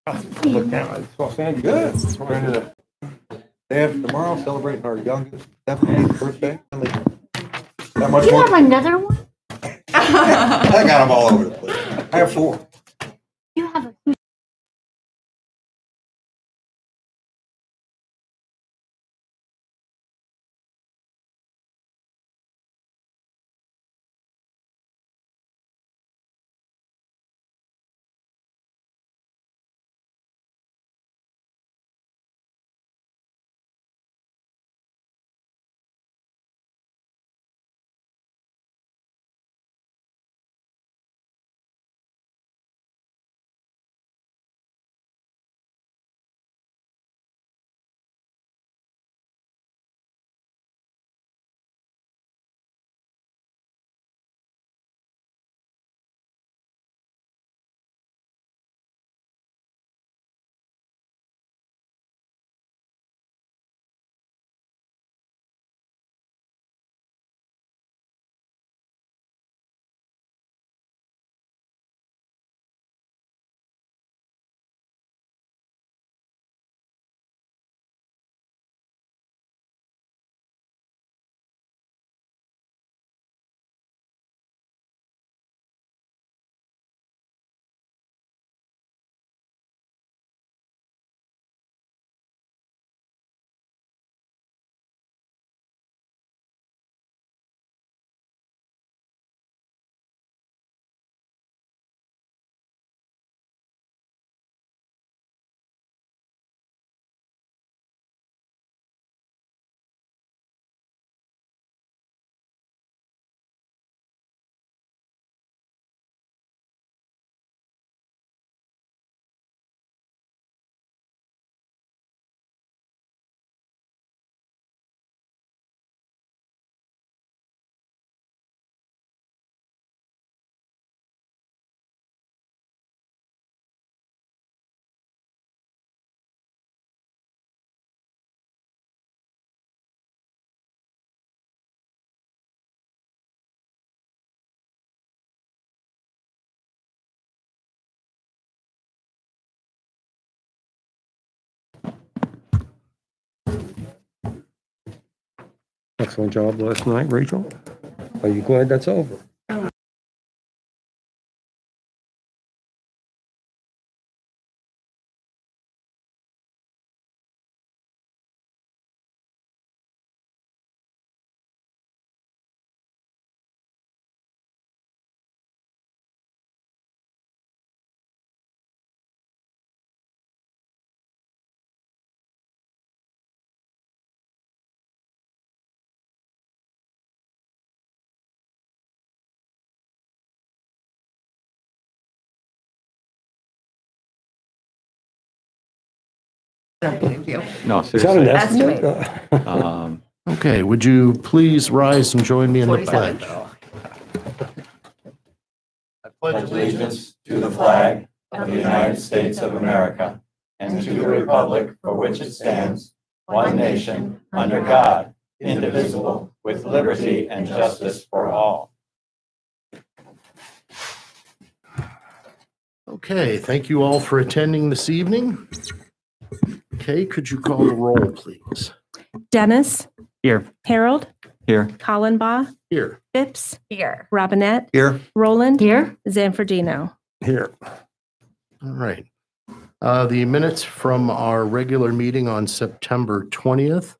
Look down, I saw Sandy. Good. We're into the day after tomorrow, celebrating our youngest, 78th birthday. That much Do you more. have another one? I got them all over the place. I have 4. You have a Excellent job last night, Rachel. Are you glad that's over? Thank you. No, Is that an seriously. estimate? Okay, would you please rise and join me in the pledge? I pledge allegiance to the flag of the United States of America and to the republic for which it stands, one nation, under God, indivisible, with liberty and justice for all. Okay, thank you all for attending this evening. Okay, could you call the roll, please? Dennis. Here. Harold. Here. Collenbaugh. Here. Phipps. Here. Robinette. Here. Roland. here. Zanfordino. Here. All right. The minutes from our regular meeting on September 20th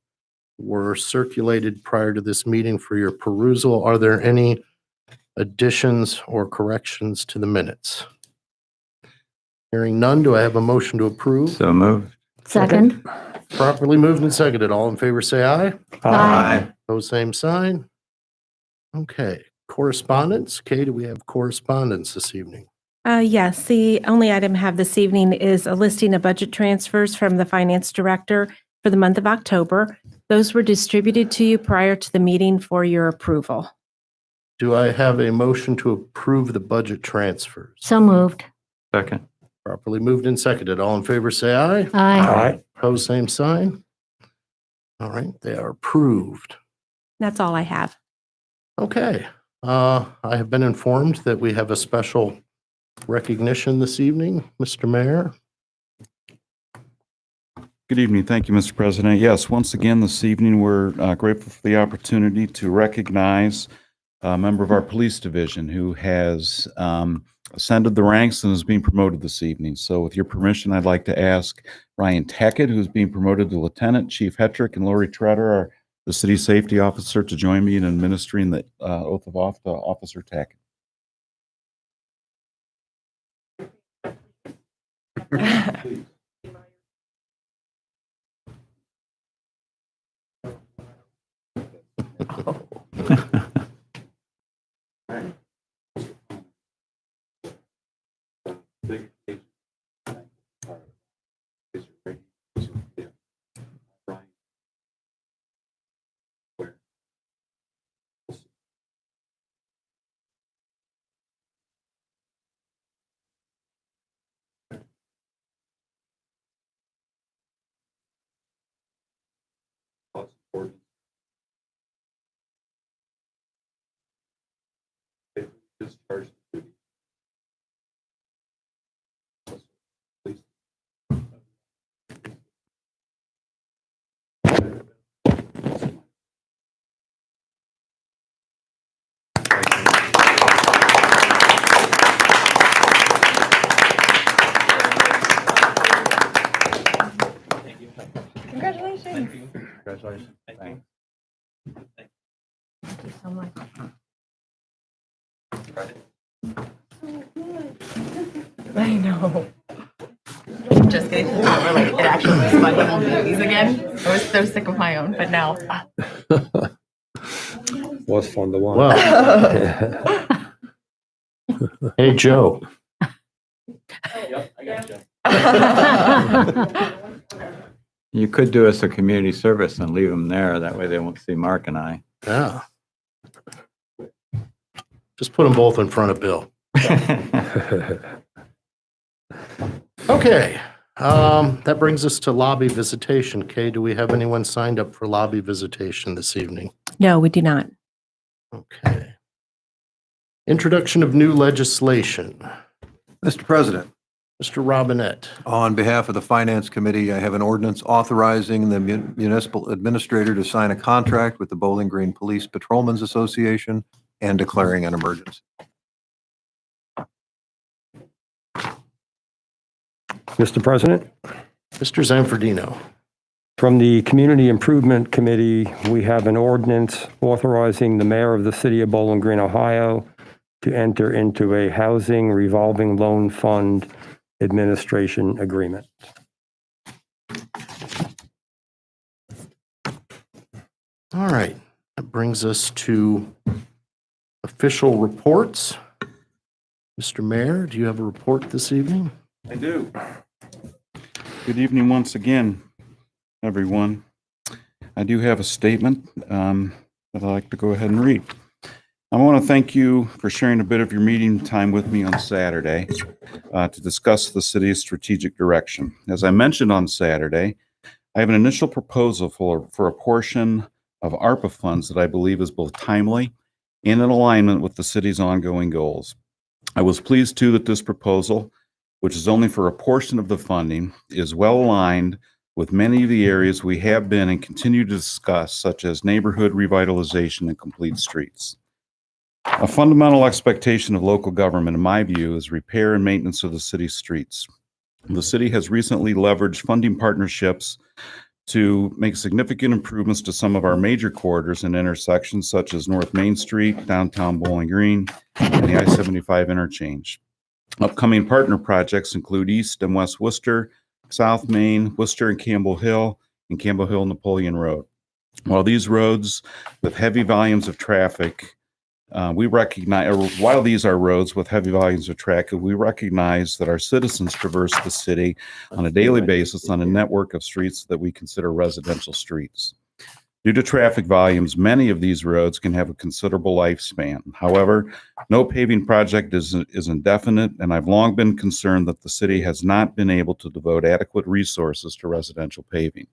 were circulated prior to this meeting for your perusal. Are there any additions or corrections to the minutes? Hearing none, do I have a motion to approve? So moved. Second. Properly moved and seconded. All in favor, say aye. Aye. Pose same sign. Okay, correspondence. Kay, do we have correspondence this evening? Yes, the only item I have this evening is a listing of budget transfers from the finance director for the month of October. Those were distributed to you prior to the meeting for your approval. Do I have a motion to approve the budget transfers? So moved. Second. Properly moved and seconded. All in favor, say aye. Aye. Pose same sign. All right, they are approved. That's all I have. Okay, I have been informed that we have a special recognition this evening, Mr. Mayor. Good evening. Thank you, Mr. President. Yes, once again, this evening, we're grateful for the opportunity to recognize a member of our police division who has ascended the ranks and is being promoted this evening. So with your permission, I'd like to ask Ryan Tackett, who's being promoted to Lieutenant, Chief Hetrick, and Lori Treader, the City Safety Officer, to join me in administering the oath of office to Officer Tackett. Discharge the duty. Please. Congratulations. Thank you. Congratulations. Thank you so much. I know. Just getting to the point where like it actually was fun to hold babies again. I was so sick of my own, but now. Was fun to watch. Well, hey, Joe. Yep, I got you. You could do us a community service and leave them there. That way they won't see Mark and I. Yeah. Just put them both in front of Bill. Okay. That brings us to lobby visitation. Kay, do we have anyone signed up for lobby visitation this evening? No, we do not. Okay. Introduction of new legislation. Mr. President, Mr. Robinette. on behalf of the Finance Committee, I have an ordinance authorizing the municipal administrator to sign a contract with the Bowling Green Police Patrolmen's Association and declaring an emergency. Mr. President, Mr. Zanfordino. from the Community Improvement Committee, we have an ordinance authorizing the mayor of the city of Bowling Green, Ohio, to enter into a housing revolving loan fund administration agreement. All right. That brings us to official reports. Mr. Mayor, do you have a report this evening? I do. Good evening once again, everyone. I do have a statement that I'd like to go ahead and read. I want to thank you for sharing a bit of your meeting time with me on Saturday to discuss the city's strategic direction. As I mentioned on Saturday, I have an initial proposal for a portion of ARPA funds that I believe is both timely and in alignment with the city's ongoing goals. I was pleased too that this proposal, which is only for a portion of the funding, is well aligned with many of the areas we have been and continue to discuss, such as neighborhood revitalization and complete streets. A fundamental expectation of local government, in my view, is repair and maintenance of the city's streets. The city has recently leveraged funding partnerships to make significant improvements to some of our major corridors and intersections, such as North Main Street, downtown Bowling Green, and the I-75 interchange. Upcoming partner projects include East and West Worcester, South Main, Worcester and Campbell Hill Napoleon Road. While these roads with heavy volumes of traffic, while these are roads with heavy volumes of traffic, we recognize that our citizens traverse the city on a daily basis on a network of streets that we consider residential streets. Due to traffic volumes, many of these roads can have a considerable lifespan. However, no paving project is indefinite, and I've long been concerned that the city has not been able to devote adequate resources to residential paving.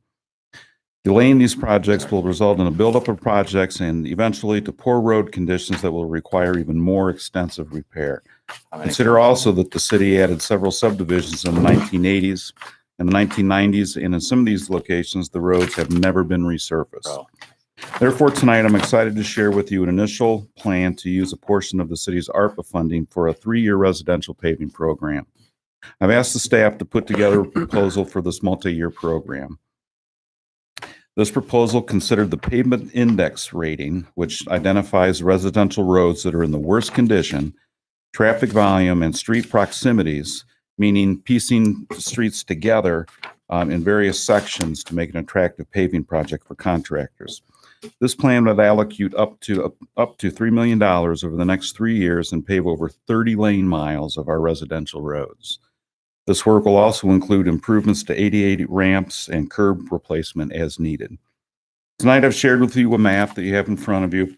Delaying these projects will result in a buildup of projects and eventually to poor road conditions that will require even more extensive repair. Consider also that the city added several subdivisions in the 1980s in the 1990s, and in some of these locations, the roads have never been resurfaced. Wow. Therefore, tonight, I'm excited to share with you an initial plan to use a portion of the city's ARPA funding for a 3-year residential paving program. I've asked the staff to put together a proposal for this multi-year program. This proposal considered the pavement index rating, which identifies residential roads that are in the worst condition, traffic volume, and street proximities, meaning piecing streets together in various sections to make an attractive paving project for contractors. This plan would allocate up to $3 million over the next 3 years and pave over 30 lane miles of our residential roads. This work will also include improvements to ADA ramps and curb replacement as needed. Tonight, I've shared with you a map that you have in front of you,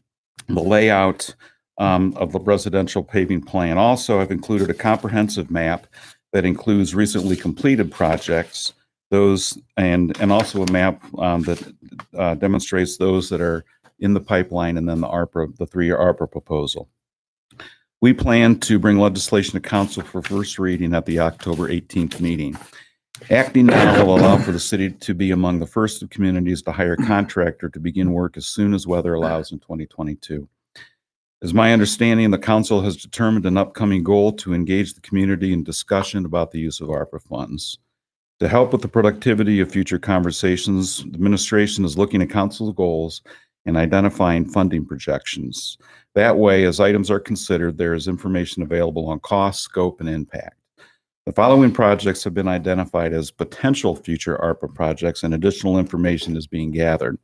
the layout of the residential paving plan. Also, I've included a comprehensive map that includes recently completed projects, those and also a map that demonstrates those that are in the pipeline, and then the 3-year ARPA proposal. We plan to bring legislation to council for first reading at the October 18th meeting. Acting now will allow for the city to be among the first of communities to hire a contractor to begin work as soon as weather allows in 2022. As my understanding, the council has determined an upcoming goal to engage the community in discussion about the use of ARPA funds. To help with the productivity of future conversations, the administration is looking at council's goals and identifying funding projections. That way, as items are considered, there is information available on cost, scope, and impact. The following projects have been identified as potential future ARPA projects, and additional information is being gathered.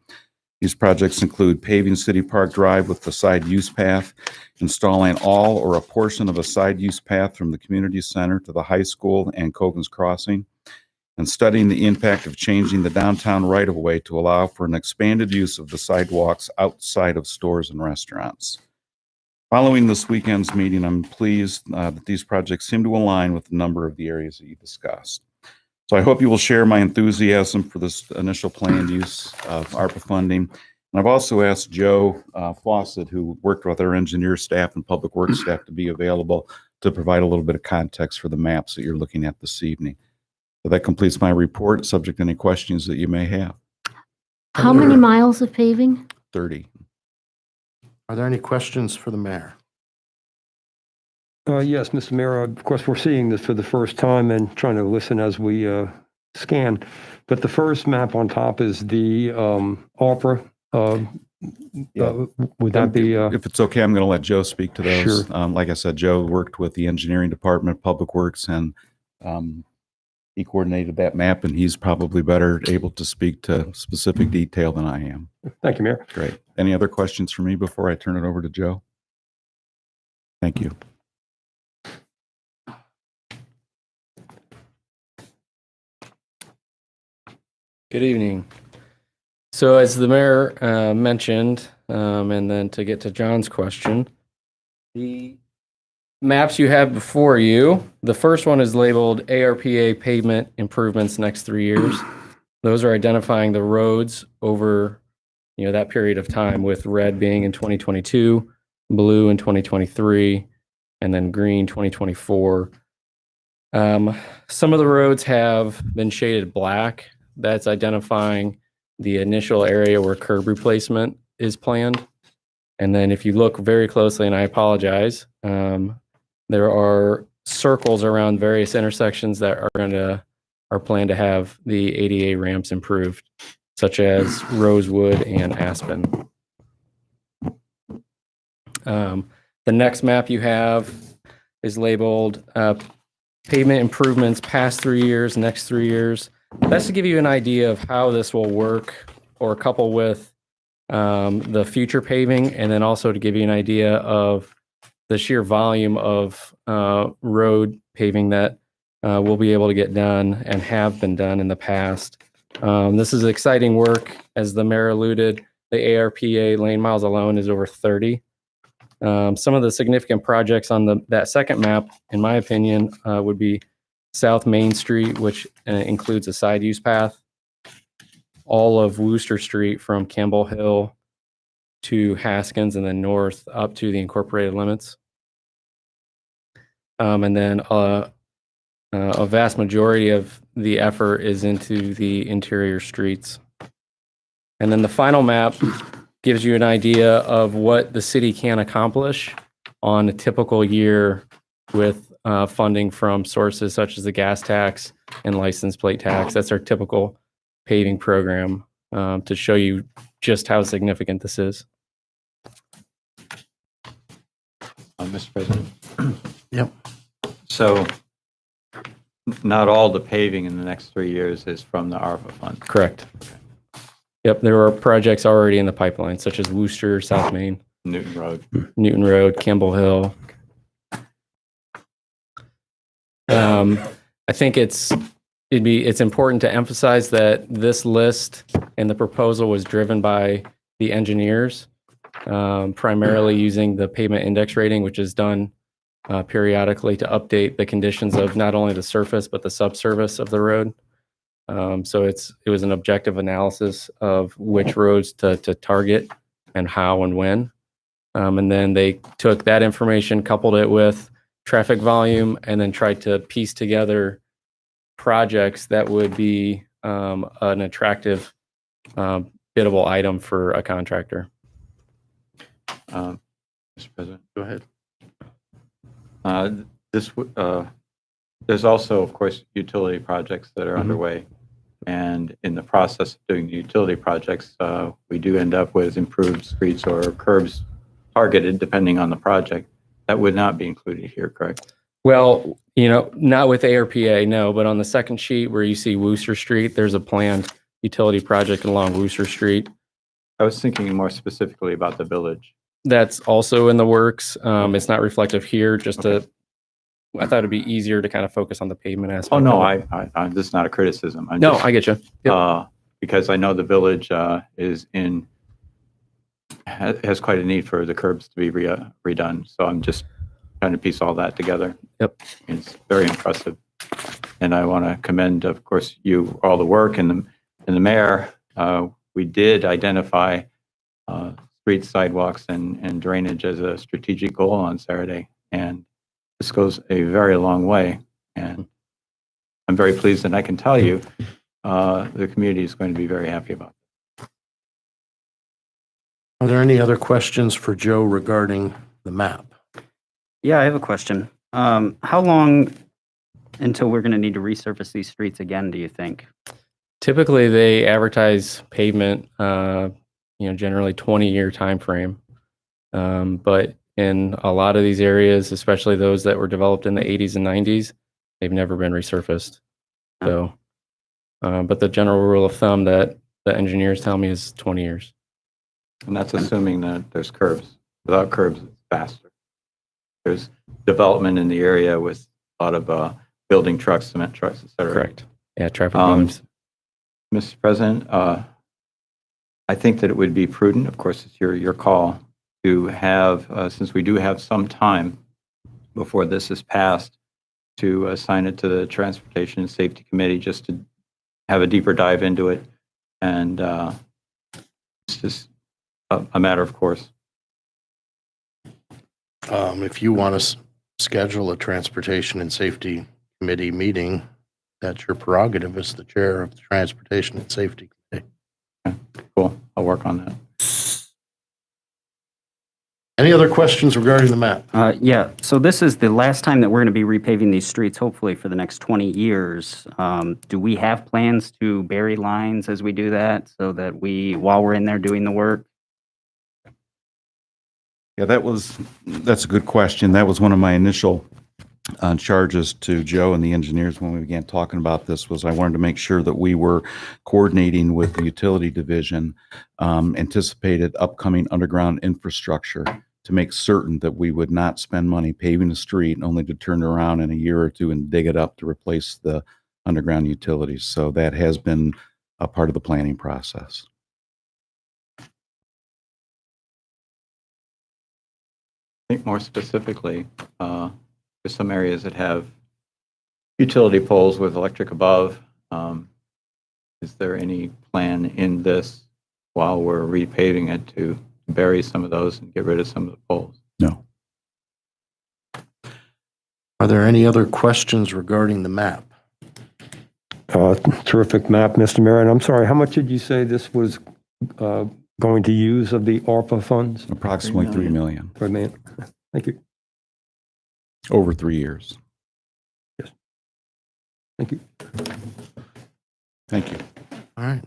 These projects include paving City Park Drive with the side use path, installing all or a portion of a side use path from the community center to the high school and Cogan's Crossing, and studying the impact of changing the downtown right-of-way to allow for an expanded use of the sidewalks outside of stores and restaurants. Following this weekend's meeting, I'm pleased that these projects seem to align with a number of the areas that you discussed. So I hope you will share my enthusiasm for this initial planned use of ARPA funding. And I've also asked Joe Fawcett, who worked with our engineer staff and public works staff, to be available to provide a little bit of context for the maps that you're looking at this evening. So that completes my report, subject to any questions that you may have. How many miles of paving? 30. Are there any questions for the mayor? Yes, Mr. Mayor, of course, we're seeing this for the first time and trying to listen as we scan. But the first map on top is the ARPA. Would that be? If it's okay, I'm going to let Joe speak to those. Sure. Like I said, Joe worked with the engineering department, public works, and he coordinated that map, and he's probably better able to speak to specific detail than I am. Thank you, Mayor. Great. Any other questions for me before I turn it over to Joe? Thank you. Good evening. So as the mayor mentioned, and then to get to John's question, the maps you have before you, the first one is labeled ARPA pavement improvements next 3 years. Those are identifying the roads over, that period of time, with red being in 2022, blue in 2023, and then green 2024. Some of the roads have been shaded black. That's identifying the initial area where curb replacement is planned. And then if you look very closely, and I apologize, there are circles around various intersections that are planned to have the ADA ramps improved, such as Rosewood and Aspen. The next map you have is labeled pavement improvements past 3 years, next 3 years. That's to give you an idea of how this will work or couple with the future paving, and then also to give you an idea of the sheer volume of road paving that we'll be able to get done and have been done in the past. This is exciting work. As the mayor alluded, the ARPA lane miles alone is over 30. Some of the significant projects on that second map, in my opinion, would be South Main Street, which includes a side use path, all of Wooster Street from Campbell Hill to Haskins, and then north up to the incorporated limits. And then a vast majority of the effort is into the interior streets. And then the final map gives you an idea of what the city can accomplish on a typical year with funding from sources such as the gas tax and license plate tax. That's our typical paving program, to show you just how significant this is. Mr. President. Yep. So not all the paving in the next 3 years is from the ARPA fund. Correct. Yep, there are projects already in the pipeline, such as Worcester, South Main, Newton Road. Newton Road, Kimball Hill. I think it's important to emphasize that this list and the proposal was driven by the engineers, primarily using the pavement index rating, which is done periodically to update the conditions of not only the surface but the subsurface of the road. So it was an objective analysis of which roads to target and how and when. And then they took that information, coupled it with traffic volume, and then tried to piece together projects that would be an attractive biddable item for a contractor. Mr. President. Go ahead. There's also, of course, utility projects that are underway. And in the process of doing the utility projects, we do end up with improved streets or curbs targeted depending on the project. That would not be included here, correct? Well, not with ARPA, no, but on the second sheet where you see Worcester Street, there's a planned utility project along Worcester Street. I was thinking more specifically about the village. That's also in the works. It's not reflective here, I thought it'd be easier to kind of focus on the pavement aspect. Oh, no, of it. this is not a criticism. I get you. Yep. Because I know the village has quite a need for the curbs to be redone. So I'm just trying to piece all that together. Yep. It's very impressive. And I want to commend, of course, all the work and the mayor. We did identify streets, sidewalks, and drainage as a strategic goal on Saturday. And this goes a very long way. And I'm very pleased, and I can tell you the community is going to be very happy about it. Are there any other questions for Joe regarding the map? Yeah, I have a question. How long until we're going to need to resurface these streets again, do you think? Typically, they advertise pavement, generally 20-year time frame. But in a lot of these areas, especially those that were developed in the 80s and 90s, they've never been resurfaced. So, but the general rule of thumb that the engineers tell me is 20 years. And that's assuming that there's curbs. Without curbs, it's faster. There's development in the area with a lot of building trucks, cement trucks, et cetera. Correct. Yeah, traffic volumes. Mr. President, I think that it would be prudent, of course, it's your call, to have, since we do have some time before this is passed, to assign it to the Transportation and Safety Committee just to have a deeper dive into it. And it's just a matter of course. If you want to schedule a Transportation and Safety Committee meeting, that's your prerogative as the chair of the Transportation and Safety Committee. Okay, cool. I'll work on that. Any other questions regarding the map? Yeah, so this is the last time that we're going to be repaving these streets, hopefully for the next 20 years. Do we have plans to bury lines as we do that so that while we're in there doing the work? Yeah, that's a good question. That was one of my initial charges to Joe and the engineers when we began talking about this. Was I wanted to make sure that we were coordinating with the utility division, anticipated upcoming underground infrastructure to make certain that we would not spend money paving the street only to turn around in a year or two and dig it up to replace the underground utilities. So that has been a part of the planning process. I think more specifically, there's some areas that have utility poles with electric above. Is there any plan in this while we're repaving it to bury some of those and get rid of some of the poles? No. Are there any other questions regarding the map? Terrific map, Mr. Mayor. And I'm sorry, how much did you say this was going to use of the ARPA funds? Approximately 3 million For a minute. Thank you. over 3 years. Thank you. Thank you. All right.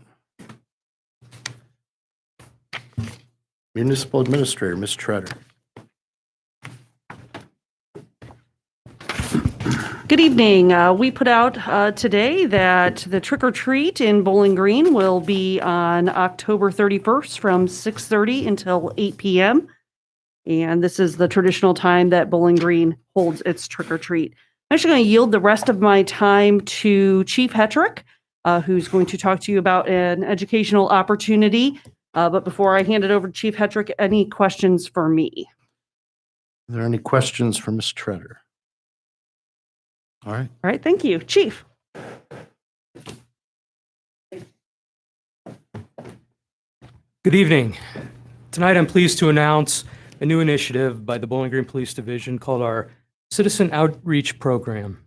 Municipal Administrator, Ms. Treader. Good evening. We put out today that the trick or treat in Bowling Green will be on October 31st from 6:30 until 8 p.m. And this is the traditional time that Bowling Green holds its trick or treat. I'm actually going to yield the rest of my time to Chief Hetrick, who's going to talk to you about an educational opportunity. But before I hand it over to Chief Hetrick, any questions for me? Are there any questions for Ms. Treader? All right. All right, thank you. Chief. Good evening. Tonight, I'm pleased to announce a new initiative by the Bowling Green Police Division called our Citizen Outreach Program.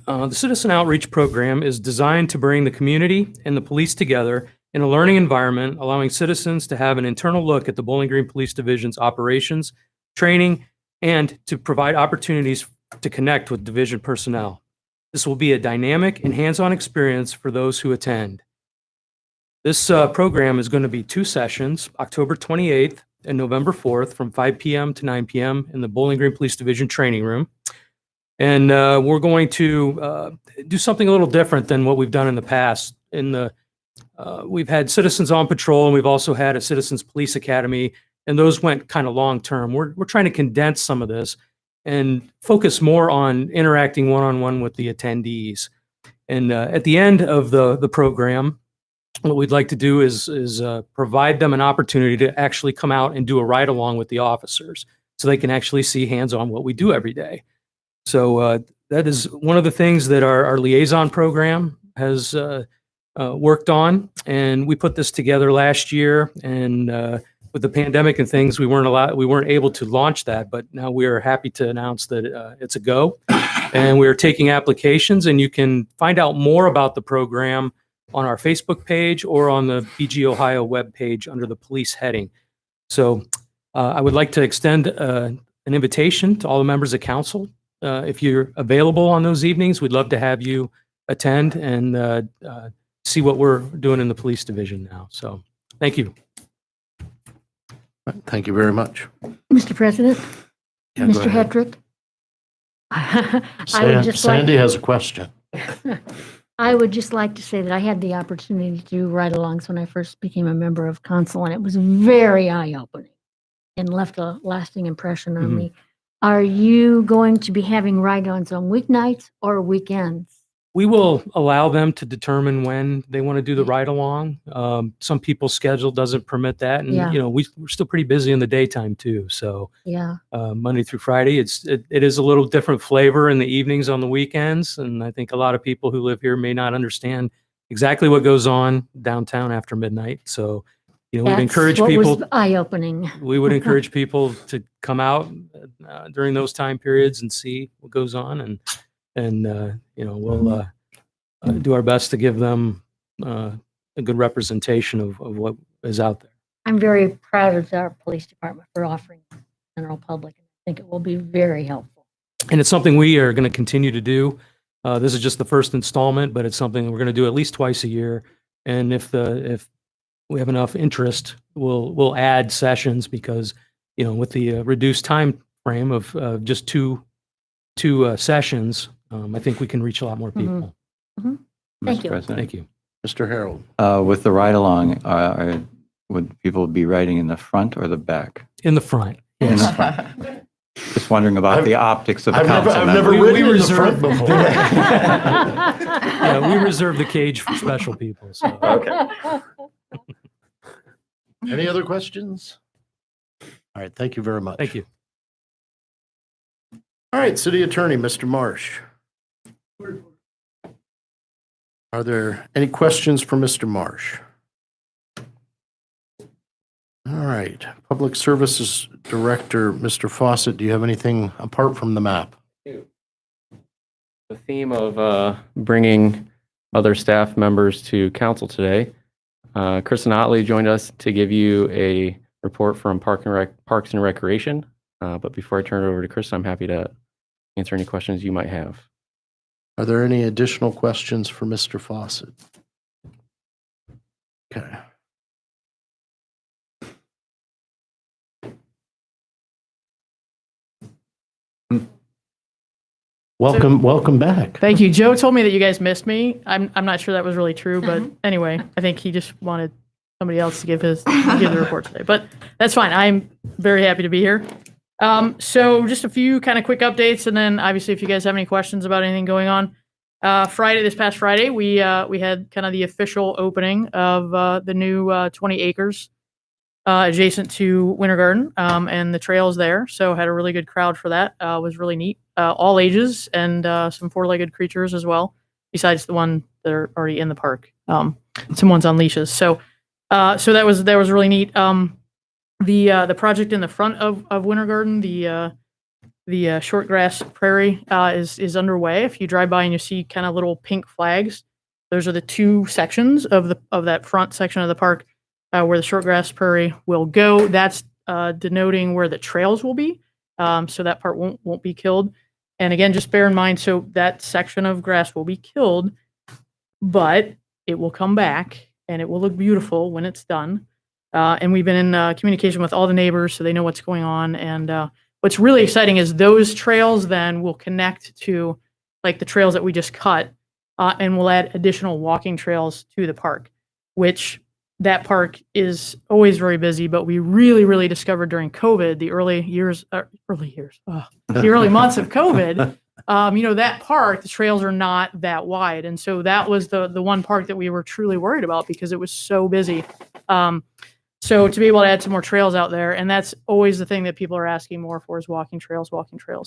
The Citizen Outreach Program is designed to bring the community and the police together in a learning environment, allowing citizens to have an internal look at the Bowling Green Police Division's operations, training, and to provide opportunities to connect with division personnel. This will be a dynamic and hands-on experience for those who attend. This program is going to be 2 sessions, October 28th and November 4th from 5 p.m. to 9 p.m. in the Bowling Green Police Division training room. And we're going to do something a little different than what we've done in the past. We've had Citizens on Patrol, and we've also had a Citizens Police Academy, and those went kind of long-term. We're trying to condense some of this and focus more on interacting one-on-one with the attendees. And at the end of the program, what we'd like to do is provide them an opportunity to actually come out and do a ride-along with the officers so they can actually see hands-on what we do every day. So that is one of the things that our liaison program has worked on, and we put this together last year, and with the pandemic and things, we weren't able to launch that, but now we are happy to announce that it's a go, and we are taking applications, and you can find out more about the program on our Facebook page or on the BG Ohio webpage under the police heading. So I would like to extend an invitation to all the members of council. If you're available on those evenings, we'd love to have you attend and see what we're doing in the police division now. So thank you. Thank you very much. Mr. President, Yeah, go Mr. ahead. Hetrick. I would just Sandy like, has a question. I would just like to say that I had the opportunity to do ride-alongs when I first became a member of council, and it was very eye-opening and left a lasting impression on me. Are you going to be having ride-ons on weeknights or weekends? We will allow them to determine when they want to do the ride-along. Some people's schedule doesn't permit that, and Yeah. we're still pretty busy in the daytime too. So Yeah. Monday through Friday, it is a little different flavor in the evenings on the weekends, and I think a lot of people who live here may not understand exactly what goes on downtown after midnight. So, we'd encourage That's what people. was eye-opening. We would encourage people to come out during those time periods and see what goes on, and we'll do our best to give them a good representation of what is out there. I'm very proud of our police department for offering the general public. I think it will be very helpful. And it's something we are going to continue to do. This is just the first installment, but it's something that we're going to do at least twice a year. And if we have enough interest, we'll add sessions because, with the reduced time frame of just two sessions, I think we can reach a lot more people. Thank you. Thank you. Mr. Harold. With the ride-along, would people be riding in the front or the back? In the front. In Yes. the front. Just wondering about the optics of a I've council never member. ridden in the front before. Yeah, we reserve the cage for special people. So. Okay. Any other questions? All right, thank you very much. Thank you. All right, City Attorney, Mr. Marsh. Are there any questions for Mr. Marsh? All right, Public Services Director, Mr. Fawcett, do you have anything apart from the map? The theme of bringing other staff members to council today. Kristen Otley joined us to give you a report from Parks and Recreation. But before I turn it over to Kristen, I'm happy to answer any questions you might have. Are there any additional questions for Mr. Fawcett? Okay. Welcome back. Thank you. Joe told me that you guys missed me. I'm not sure that was really true, but anyway, I think he just wanted somebody else to give the report today. But that's fine. I'm very happy to be here. So just a few kind of quick updates, and then obviously if you guys have any questions about anything going on. This past Friday, we had kind of the official opening of the new 20 acres adjacent to Winter Garden and the trails there. So had a really good crowd for that. Was really neat. All ages and some four-legged creatures as well, besides the one that are already in the park. Some ones on leashes. So that was really neat. The project in the front of Winter Garden, the short grass prairie is underway. If you drive by and you see kind of little pink flags, those are the two sections of that front section of the park where the short grass prairie will go. That's denoting where the trails will be. So that part won't be killed. And again, just bear in mind, so that section of grass will be killed, but it will come back and it will look beautiful when it's done. And we've been in communication with all the neighbors so they know what's going on. And what's really exciting is those trails then will connect to like the trails that we just cut and we'll add additional walking trails to the park, which that park is always very busy, but we really discovered during COVID, the early months of COVID, that park, the trails are not that wide. And so that was the one park that we were truly worried about because it was so busy. So to be able to add some more trails out there, and that's always the thing that people are asking more for is walking trails.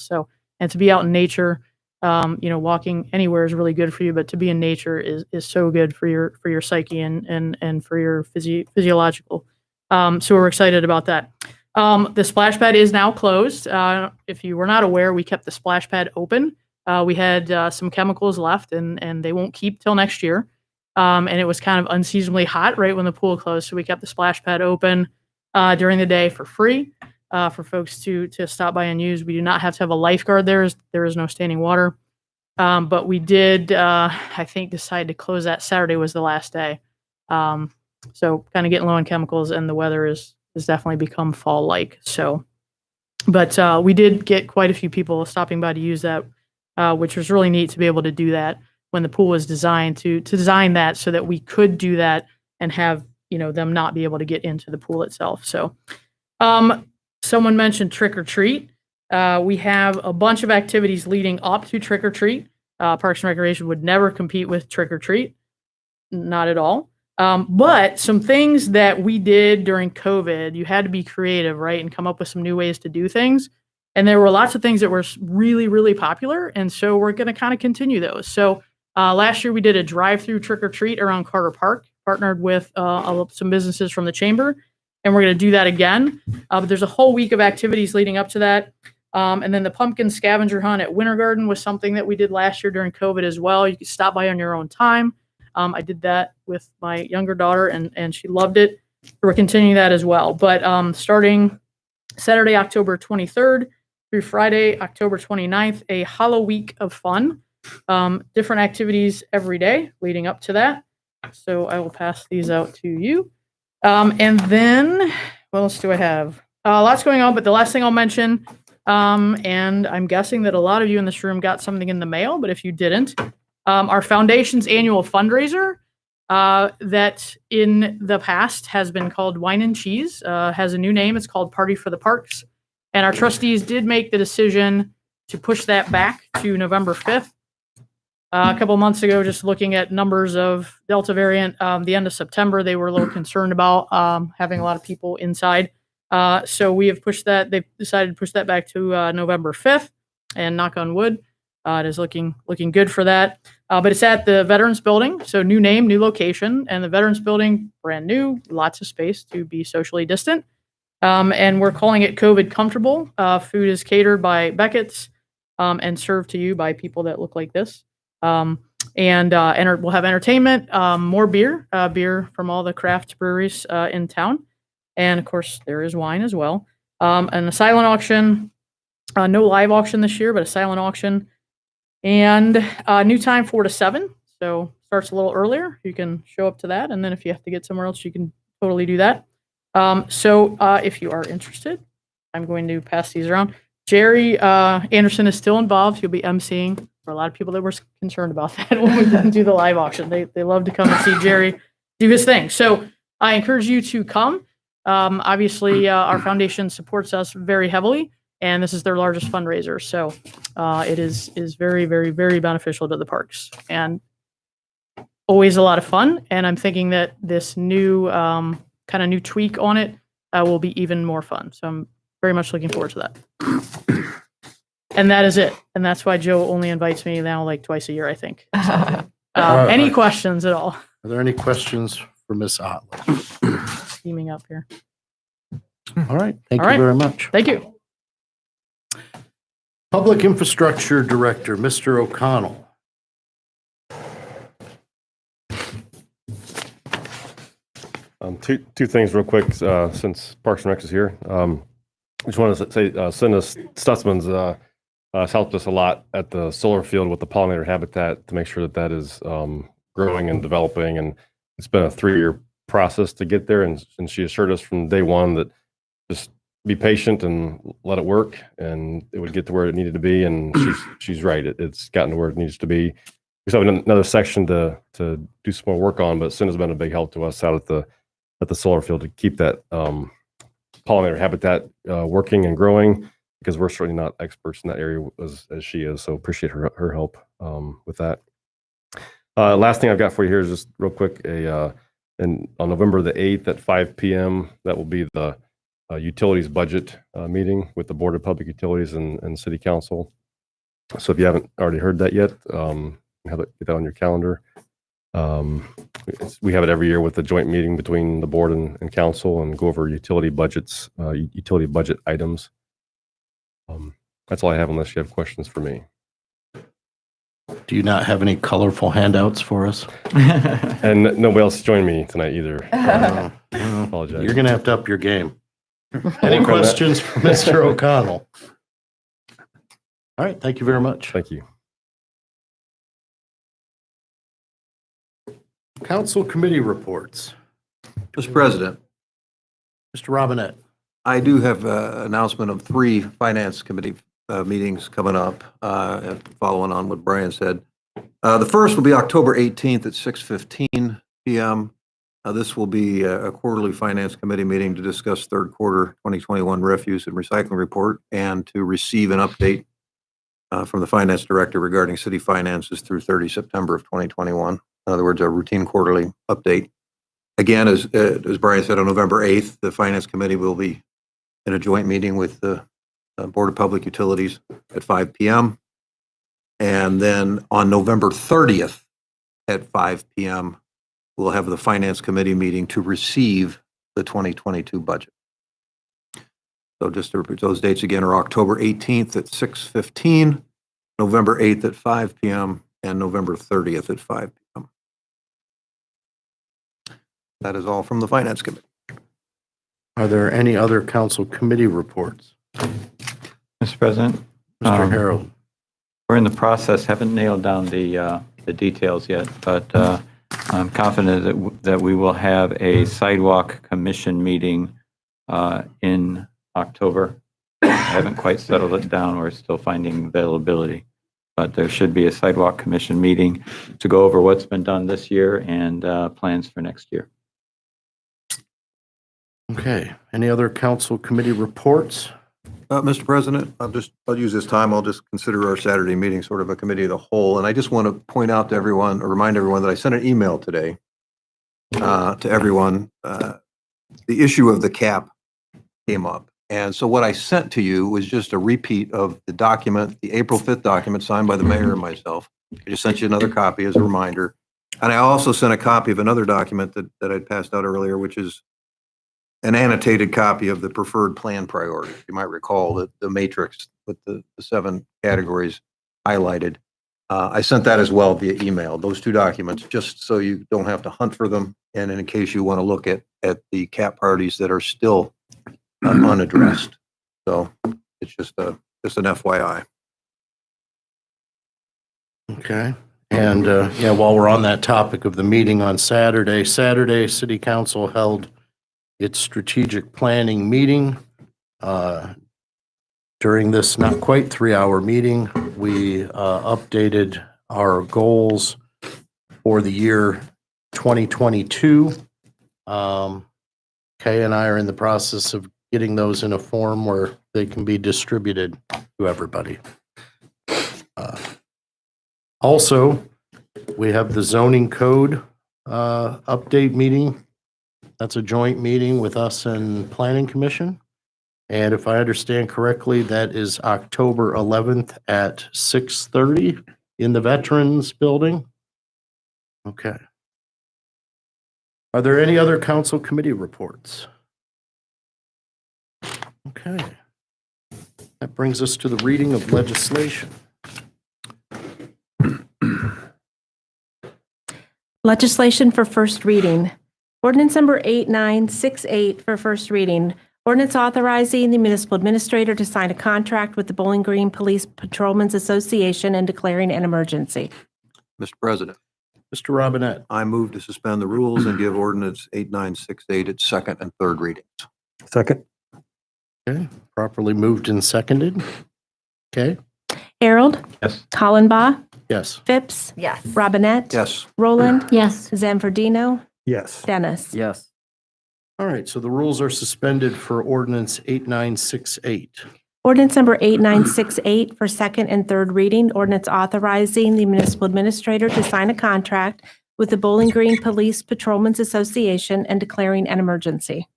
So, and to be out in nature, walking anywhere is really good for you, but to be in nature is so good for your psyche and for your physiological. So we're excited about that. The splash pad is now closed. If you were not aware, we kept the splash pad open. We had some chemicals left and they won't keep till next year. And it was kind of unseasonably hot right when the pool closed. So we kept the splash pad open during the day for free. For folks to stop by and use. We do not have to have a lifeguard there. There is no standing water. But we did, I think, decide to close that Saturday was the last day. So kind of getting low on chemicals and the weather has definitely become fall-like. So, but we did get quite a few people stopping by to use that, which was really neat to be able to do that when the pool was designed to design that so that we could do that and have, them not be able to get into the pool itself. So, someone mentioned trick or treat. We have a bunch of activities leading up to trick or treat. Parks and Recreation would never compete with trick or treat, not at all. But some things that we did during COVID, you had to be creative, right, and come up with some new ways to do things. And there were lots of things that were really popular, and so we're going to kind of continue those. So last year we did a drive-through trick or treat around Carter Park, partnered with some businesses from the chamber. And we're going to do that again. But there's a whole week of activities leading up to that. And then the pumpkin scavenger hunt at Winter Garden was something that we did last year during COVID as well. You could stop by on your own time. I did that with my younger daughter and she loved it. We're continuing that as well. But starting Saturday, October 23rd through Friday, October 29th, a Hollow Week of fun. Different activities every day leading up to that. So I will pass these out to you. And then what else do I have? Lots going on, but the last thing I'll mention, and I'm guessing that a lot of you in this room got something in the mail, but if you didn't, our foundation's annual fundraiser that in the past has been called Wine and Cheese, has a new name. It's called Party for the Parks. And our trustees did make the decision to push that back to November 5th. A couple months ago, just looking at numbers of Delta variant, the end of September, they were a little concerned about having a lot of people inside. So we have pushed that. They've decided to push that back to November 5th, and knock on wood, it is looking good for that. But it's at the Veterans Building, so new name, new location, and the Veterans Building, brand new, lots of space to be socially distant. And we're calling it COVID comfortable. Food is catered by Beckett's and served to you by people that look like this. We'll have entertainment, more beer, beer from all the craft breweries in town. And of course, there is wine as well. And a silent auction, no live auction this year, but a silent auction. And new time 4 to 7. So starts a little earlier. You can show up to that. And then if you have to get somewhere else, you can totally do that. So if you are interested, I'm going to pass these around. Jerry Anderson is still involved. He'll be emceeing for a lot of people that were concerned about that when we didn't do the live auction. They love to come and see Jerry do his thing. So I encourage you to come. Obviously, our foundation supports us very heavily, and this is their largest fundraiser. So it is very, very, very beneficial to the parks and always a lot of fun. And I'm thinking that this new kind of new tweak on it will be even more fun. So I'm very much looking forward to that. And that is it. And that's why Joe only invites me now like twice a year, I think. So, any questions at all? Are there any questions for Ms. Otley? Steaming up here. All right. Thank All you right. very much. Thank you. Public Infrastructure Director, Mr. O'Connell. Two things real quick, since Parks and Rec is here. I just want to say, Cinda Stutzman's has helped us a lot at the solar field with the pollinator habitat to make sure that that is growing and developing. And it's been a 3-year process to get there. And she assured us from day one that just be patient and let it work, and it would get to where it needed to be. And she's right. It's gotten to where it needs to be. We still have another section to do some more work on, but Cinda's been a big help to us out at the solar field to keep that pollinator habitat working and growing, because we're certainly not experts in that area as she is. So appreciate her help with that. Last thing I've got for you here is just real quick, on November the 8th at 5 p.m., that will be the utilities budget meeting with the Board of Public Utilities and City Council. So if you haven't already heard that yet, get that on your calendar. We have it every year with the joint meeting between the board and council, and go over utility budgets, utility budget items. That's all I have, unless you have questions for me. Do you not have any colorful handouts for us? And nobody else joined me tonight either. Apologize. You're going to have to up your game. Any questions for Mr. O'Connell? All right. Thank you very much. Thank you. Council committee reports. Mr. President, Mr. Robinette. I do have an announcement of 3 finance committee meetings coming up, following on what Brian said. The first will be October 18th at 6:15 p.m. This will be a quarterly finance committee meeting to discuss third quarter 2021 refuse and recycling report, and to receive an update from the finance director regarding city finances through 30 September of 2021. In other words, a routine quarterly update. Again, as Brian said, on November 8th, the finance committee will be in a joint meeting with the Board of Public Utilities at 5 p.m. And then on November 30th at 5 p.m., we'll have the Finance Committee meeting to receive the 2022 budget. So just to repeat, those dates again are October 18th at 6:15, November 8th at 5 p.m., and November 30th at 5 p.m. That is all from the Finance Committee. Are there any other council committee reports? Mr. President, Mr. Harold. we're in the process, haven't nailed down the details yet, but I'm confident that we will have a Sidewalk Commission meeting in October. I haven't quite settled it down. We're still finding availability, but there should be a Sidewalk Commission meeting to go over what's been done this year and plans for next year. Okay. Any other council committee reports? Mr. President, I'll use this time. I'll just consider our Saturday meeting sort of a committee of the whole. And I just want to point out to everyone, or remind everyone, that I sent an email today to everyone. The issue of the cap came up. And so what I sent to you was just a repeat of the document, the April 5th document signed by the mayor and myself. I just sent you another copy as a reminder. And I also sent a copy of another document that I'd passed out earlier, which is an annotated copy of the preferred plan priorities. You might recall that the matrix with the 7 categories highlighted. I sent that as well via email, those two documents, just so you don't have to hunt for them. And in case you want to look at the cap parties that are still unaddressed. So it's just an FYI. Okay. And yeah, while we're on that topic of the meeting on Saturday, City Council held its strategic planning meeting. During this not quite 3-hour meeting, we updated our goals for the year 2022. Kay and I are in the process of getting those in a form where they can be distributed to everybody. Also, we have the zoning code update meeting. That's a joint meeting with us and Planning Commission. And if I understand correctly, that is October 11th at 6:30 in the Veterans Building. Okay. Are there any other council committee reports? Okay. That brings us to the reading of legislation. Legislation for first reading. Ordinance number 8968 for first reading. Ordinance authorizing the municipal administrator to sign a contract with the Bowling Green Police Patrolmen's Association and declaring an emergency. Mr. President, Mr. Robinette. I move to suspend the rules and give ordinance 8968 its second and third readings. Second? Okay, properly moved and seconded. Okay, Harold? Yes. Hollenbaugh? yes. Phipps? Yes. Robinette? Yes. Roland? Yes. Zanfordino? Yes. Dennis? Yes. All right, so the rules are suspended for ordinance 8968. Ordinance number 8968 for second and third reading. Ordinance authorizing the municipal administrator to sign a contract with the Bowling Green Police Patrolmen's Association and declaring an emergency.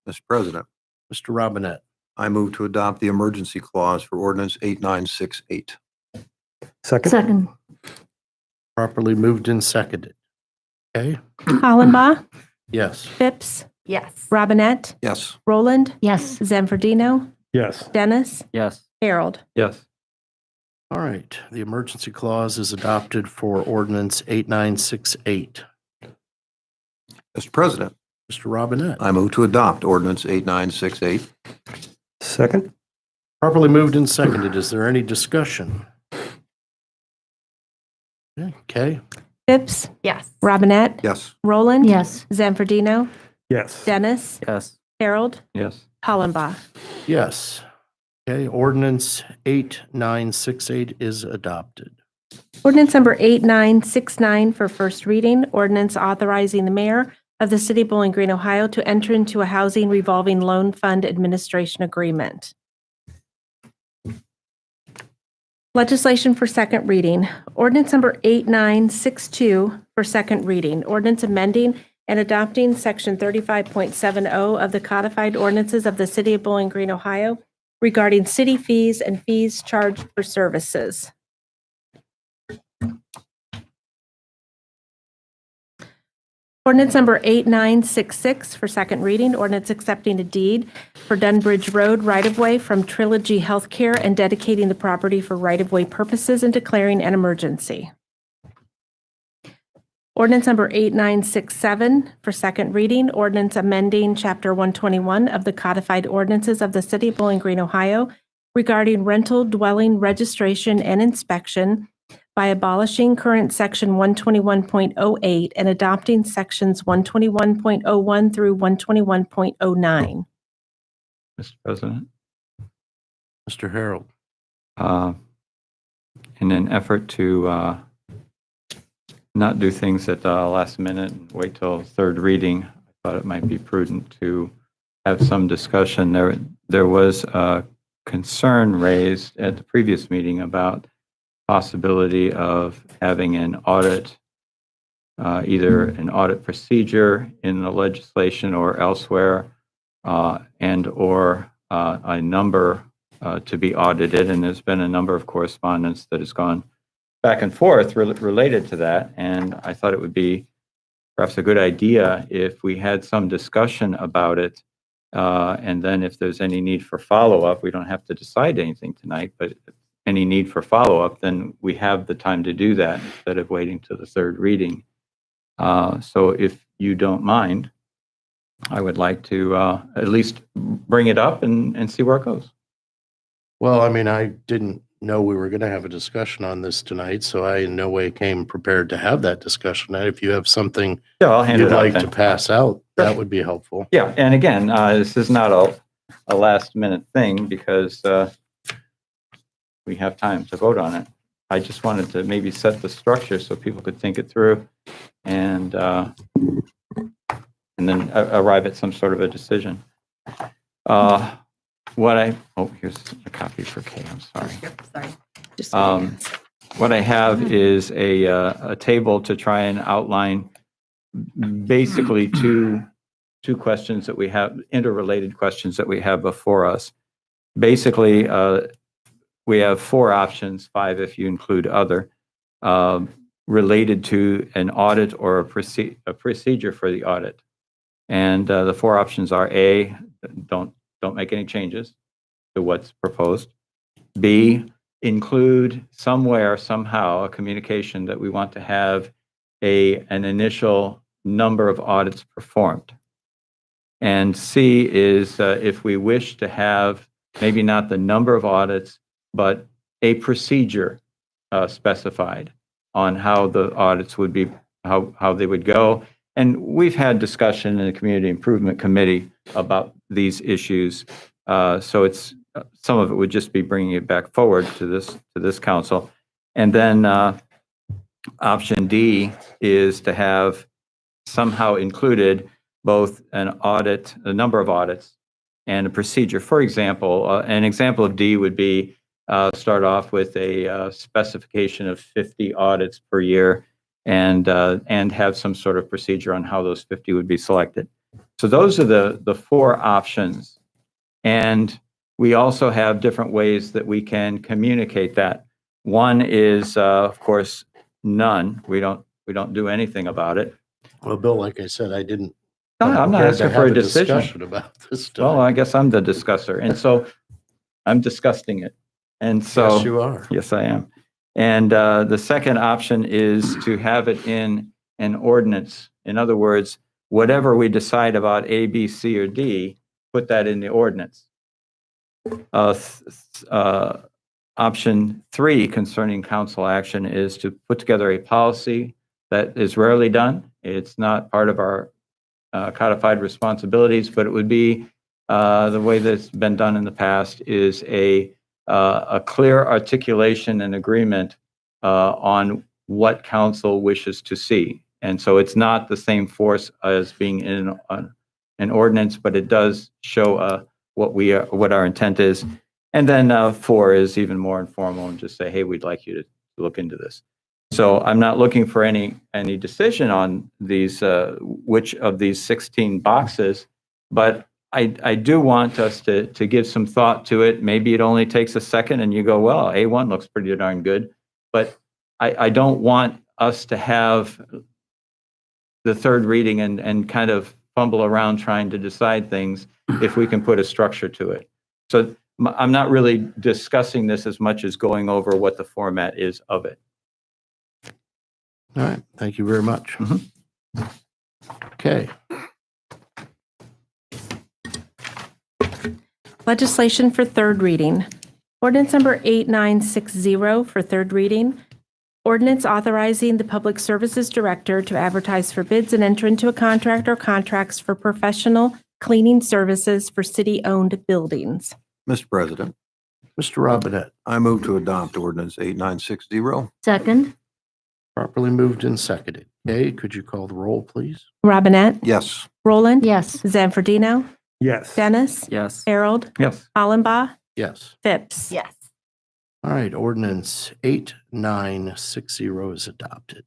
Mr. President, Mr. Robinette. I move to adopt the emergency clause for ordinance 8968. Second? Second. Properly moved and seconded. Okay, Hollenbaugh? yes. Phipps? Yes. Robinette? Yes. Roland? Yes. Zanfordino? Yes. Dennis? Yes. Harold? Yes. All right, the emergency clause is adopted for ordinance 8968. Mr. President, Mr. Robinette. I move to adopt ordinance 8968. Second? Properly moved and seconded. Is there any discussion? Okay, Phipps? Yes. Robinette? Yes. Roland? Yes. Zanfordino? Yes. Dennis? Yes. Harold? Yes. Hollenbaugh? yes. Okay, ordinance 8968 is adopted. Ordinance number 8969 for first reading. Ordinance authorizing the mayor of the city of Bowling Green, Ohio to enter into a housing revolving loan fund administration agreement. Legislation for second reading. Ordinance number 8962 for second reading. Ordinance amending and adopting section 35.70 of the codified ordinances of the city of Bowling Green, Ohio regarding city fees and fees charged for services. Ordinance number 8966 for second reading. Ordinance accepting a deed for Dunbridge Road right-of-way from Trilogy Healthcare and dedicating the property for right-of-way purposes and declaring an emergency. Ordinance number 8967 for second reading. Ordinance amending Chapter 121 of the codified ordinances of the city of Bowling Green, Ohio regarding rental dwelling registration and inspection by abolishing current section 121.08 and adopting sections 121.01 through 121.09. Mr. President, Mr. Harold. in an effort to not do things at the last minute and wait till third reading, I thought it might be prudent to have some discussion. There was a concern raised at the previous meeting about possibility of having an audit, either an audit procedure in the legislation or elsewhere, and or a number to be audited. And there's been a number of correspondence that has gone back and forth related to that. And I thought it would be perhaps a good idea if we had some discussion about it. And then if there's any need for follow-up, we don't have to decide anything tonight, but any need for follow-up, then we have the time to do that instead of waiting to the third reading. So if you don't mind, I would like to at least bring it up and see where it goes. Well, I mean, I didn't know we were going to have a discussion on this tonight, so I in no way came prepared to have that discussion. And if you have something Yeah, I'll hand you'd it out like then. to pass out, that would be helpful. Yeah, and again, this is not a last-minute thing because we have time to vote on it. I just wanted to maybe set the structure so people could think it through and then arrive at some sort of a decision. Here's a copy for Kay, I'm sorry. Yep, sorry. What I have is a table to try and outline basically two questions that we have, interrelated questions that we have before us. Basically, we have 4 options, 5 if you include other, related to an audit or a procedure for the audit. And the 4 options are A, don't make any changes to what's proposed. B, include somewhere, somehow, a communication that we want to have an initial number of audits performed. And C is if we wish to have maybe not the number of audits, but a procedure specified on how the audits would be, how they would go. And we've had discussion in the Community Improvement Committee about these issues. So it's some of it would just be bringing it back forward to this council. And then option D is to have somehow included both an audit, a number of audits, and a procedure. For example, an example of D would be start off with a specification of 50 audits per year and have some sort of procedure on how those 50 would be selected. So those are the 4 options. And we also have different ways that we can communicate that. One is, of course, none. We don't do anything about it. Well, Bill, like I said, I didn't. No, I'm not asking for a decision. Discussion about this stuff. Well, I guess I'm the discusser. And so I'm discussing it. And so. Yes, you are. Yes, I am. And the second option is to have it in an ordinance. In other words, whatever we decide about A, B, C, or D, put that in the ordinance. Option 3 concerning council action is to put together a policy that is rarely done. It's not part of our codified responsibilities, but it would be the way that's been done in the past is a clear articulation and agreement on what council wishes to see. And so it's not the same force as being in an ordinance, but it does show what our intent is. And then 4 is even more informal and just say, hey, we'd like you to look into this. So I'm not looking for any decision on these, which of these 16 boxes, but I do want us to give some thought to it. Maybe it only takes a second and you go, well, A1 looks pretty darn good, but I don't want us to have the third reading and kind of fumble around trying to decide things if we can put a structure to it. So I'm not really discussing this as much as going over what the format is of it. All right. Thank you very much. Okay. Legislation for third reading. Ordinance number 8960 for third reading. Ordinance authorizing the Public Services Director to advertise for bids and enter into a contract or contracts for professional cleaning services for city-owned buildings. Mr. President, Mr. Robinette, I move to adopt ordinance 8960. Second? properly moved and seconded. Kay, could you call the roll, please? Robinette, Yes. Roland, Yes. Zanfordino, Yes. Dennis, Yes. Harold, Yes. Hollenbaugh, Yes. Phipps. Yes. All right, ordinance 8960 is adopted.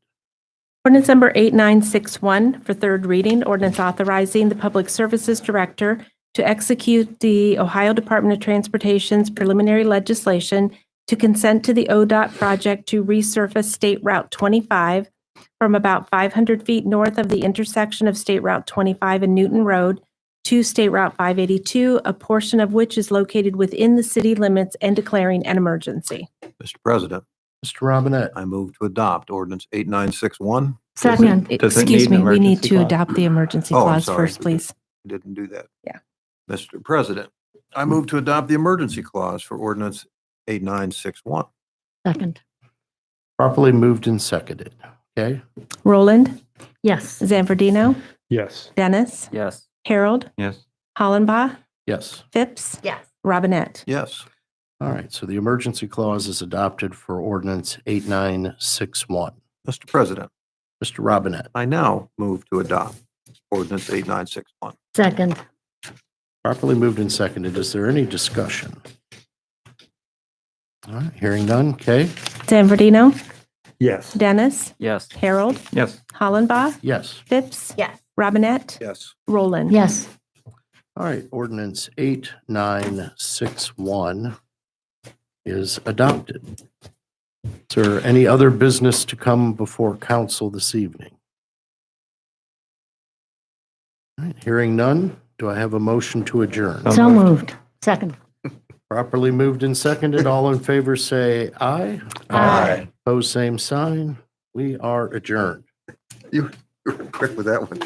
Ordinance number 8961 for third reading, ordinance authorizing the Public Services Director to execute the Ohio Department of Transportation's preliminary legislation to consent to the ODOT project to resurface State Route 25 from about 500 feet north of the intersection of State Route 25 and Newton Road to State Route 582, a portion of which is located within the city limits, and declaring an emergency. Mr. President, Mr. Robinette. I move to adopt ordinance 8961. Second. Does it Excuse need an me, we need emergency to clause? adopt the emergency Oh, I'm clause sorry. first, please. Didn't do that. Yeah. Mr. President, I move to adopt the emergency clause for ordinance 8961. Second. Properly moved and seconded. Okay? Roland, Yes. Zanfordino, Yes. Dennis, Yes. Harold, Yes. Hollenbaugh, Yes. Phipps, Yes. Robinette. Yes. All right, so the emergency clause is adopted for ordinance 8961. Mr. President, Mr. Robinette. I now move to adopt ordinance 8961. Second. Properly moved and seconded. Is there any discussion? All right, hearing none. Kay? Zanfordino, Yes. Dennis, Yes. Harold, Yes. Hollenbaugh, Yes. Phipps, Yes. Robinette, Yes. Roland. Yes. All right, ordinance 8961 is adopted. Is there any other business to come before council this evening? All right, hearing none, do I have a motion to adjourn? So moved. Second. Properly moved and seconded. All in favor say aye. Aye. Pose same sign. We are adjourned. You were quick with that one.